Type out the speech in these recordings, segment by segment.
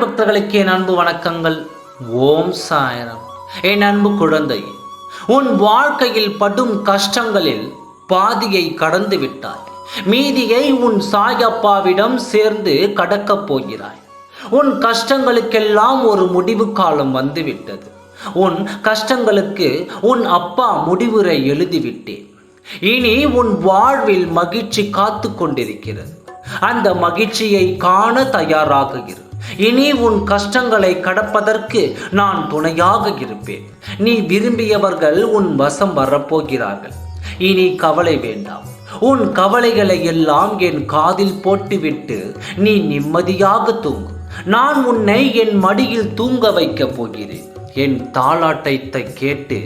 சாய் பக்தர்களுக்கு என் அன்பு வணக்கங்கள். ஓம் சாய்ராம். என் அன்பு குழந்தை, உன் வாழ்க்கையில் படும் கஷ்டங்களில் பாதியை கடந்து விட்டாய். மீதியை உன் சாயப்பாவிடம் சேர்ந்து கடக்கப் போகிறாய். உன் கஷ்டங்களுக்கெல்லாம் ஒரு முடிவு காலம் வந்துவிட்டது. உன் கஷ்டங்களுக்கு உன் அப்பா முடிவுரை எழுதிவிட்டேன். இனி உன் வாழ்வில் மகிழ்ச்சி காத்து கொண்டிருக்கிறது. அந்த மகிழ்ச்சியை காண தயாராக இரு. இனி உன் கஷ்டங்களை கடப்பதற்கு நான் துணையாக இருப்பேன். நீ விரும்பியவர்கள் உன் வசம் வரப்போகிறார்கள். இனி கவலை வேண்டாம். உன் கவலைகளை எல்லாம் என் காதில் போட்டுவிட்டு நீ நிம்மதியாக தூங்கு. நான் உன்னை என் மடியில் தூங்க வைக்கப் போகிறேன். என் தாலாட்டை கேட்டு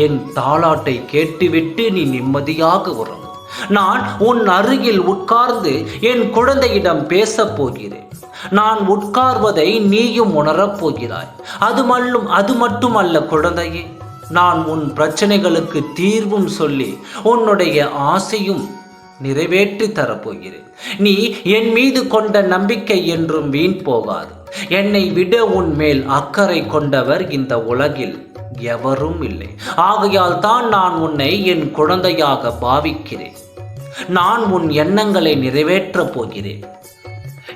என் தாலாட்டை கேட்டுவிட்டு நீ நிம்மதியாக உறங்கு. நான் உன் அருகில் உட்கார்ந்து என் குழந்தையிடம் பேசப் போகிறேன். நான் உட்கார்வதை நீயும் உணரப் போகிறாய். அது மட்டுமல்ல குழந்தையே, நான் உன் பிரச்சனைகளுக்கு தீர்வும் சொல்லி உன்னுடைய ஆசையும் நிறைவேற்றி தரப்போகிறேன். நீ என் மீது கொண்ட நம்பிக்கை என்றும் வீண் போகாது. என்னை விட உன் மேல் அக்கறை கொண்டவர் இந்த உலகில் எவரும் இல்லை. ஆகையால் தான் நான் உன்னை என் குழந்தையாக பாவிக்கிறேன். நான் உன் எண்ணங்களை நிறைவேற்றப் போகிறேன்.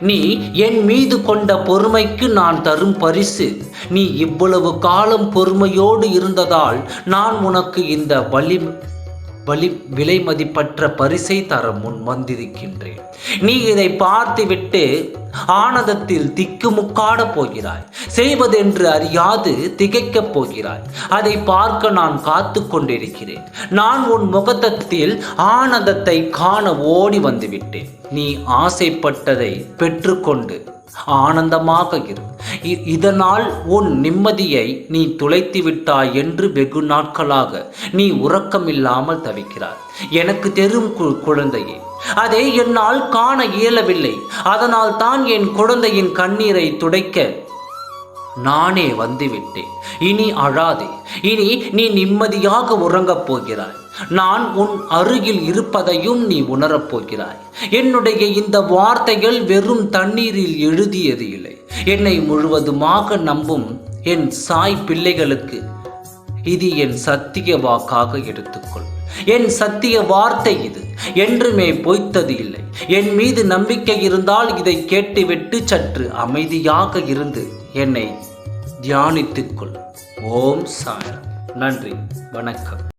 நீ என் மீது கொண்ட பொறுமைக்கு நான் தரும் பரிசு. நீ இவ்வளவு காலம் பொறுமையோடு இருந்ததால் நான் உனக்கு இந்த விலை மதிப்பற்ற பரிசை தர முன் வந்திருக்கின்றேன். நீ இதை பார்த்துவிட்டு ஆனந்தத்தில் திக்குமுக்காட போகிறாய். செய்வதென்று அறியாது திகைக்கப் போகிறாய். அதை பார்க்க நான் காத்து கொண்டிருக்கிறேன். நான் உன் முகத்தில் ஆனந்தத்தை காண ஓடி வந்துவிட்டேன். நீ ஆசைப்பட்டதை பெற்றுக்கொண்டு ஆனந்தமாக இரு. இதனால் உன் நிம்மதியை நீ துளைத்து விட்டாய் என்று வெகு நாட்களாக நீ உறக்கமில்லாமல் தவிக்கிறாய். எனக்கு தெரியும் குழந்தையே, அதை என்னால் காண இயலவில்லை. அதனால் தான் என் குழந்தையின் கண்ணீரை துடைக்க நானே வந்துவிட்டேன். இனி அழாதே. இனி நீ நிம்மதியாக உறங்கப் போகிறாய். நான் உன் அருகில் இருப்பதையும் நீ உணரப் போகிறாய். என்னுடைய இந்த வார்த்தைகள் வெறும் தண்ணீரில் எழுதியது இல்லை. என்னை முழுவதுமாக நம்பும் என் சாய் பிள்ளைகளுக்கு இது என் சத்திய வாக்காக எடுத்துக்கொள். என் சத்திய வார்த்தை இது. என்றுமே பொய்த்தது இல்லை. என் மீது நம்பிக்கை இருந்தால் இதை கேட்டுவிட்டு சற்று அமைதியாக இருந்து என்னை தியானித்துக்கொள். ஓம் சாய். நன்றி, வணக்கம்.